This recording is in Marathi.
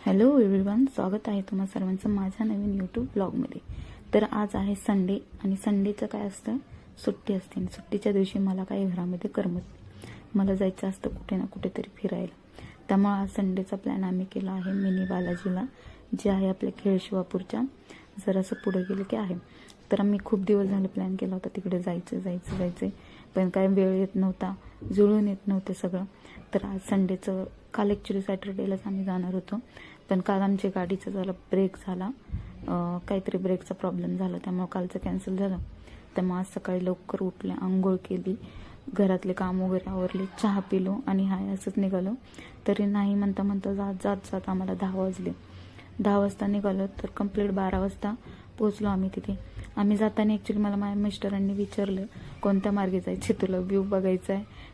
हॅलो एव्हरीवन, स्वागत आहे तुम्हा सर्वांचं माझ्या नवीन यूट्यूब ब्लॉगमध्ये। तर आज आहे संडे आणि संडेचं काय असतं, सुट्टी असते। सुट्टीच्या दिवशी मला काही घरामध्ये करमत नाही, मला जायचं असतं कुठे ना कुठेतरी फिरायला। त्यामुळे आज संडेचा प्लॅन आम्ही केला आहे मिनी बालाजीला, जे आहे आपल्या खेळशिवापूरच्या जरासं पुढे गेले की आहे। तर आम्ही खूप दिवस झाले प्लॅन केला होता तिकडे जायचं, पण काय वेळ येत नव्हता, जुळून येत नव्हते सगळं। तर आज संडेचं, काल ॲक्च्युली सॅटर्डेलाच आम्ही जाणार होतो, पण काल आमच्या गाडीचा झाला ब्रेक झाला, काहीतरी ब्रेकचा प्रॉब्लेम झाला, त्यामुळे कालचं कॅन्सल झालं। त्यामुळे आज सकाळी लवकर उठले, आंघोळ केली, घरातले काम वगैरे आवरले, चहा पिलो आणि हाय असंच निघालो। तरी नाही म्हणता जात आम्हाला 10 वाजले। 10 वाजता निघालो तर कंप्लीट 12 वाजता पोहोचलो आम्ही तिथे। आम्ही जाताना ॲक्च्युली मला माझ्या मिस्टरांनी विचारलं, कोणत्या मार्गे जायचे तुला, व्ह्यू बघायचा आहे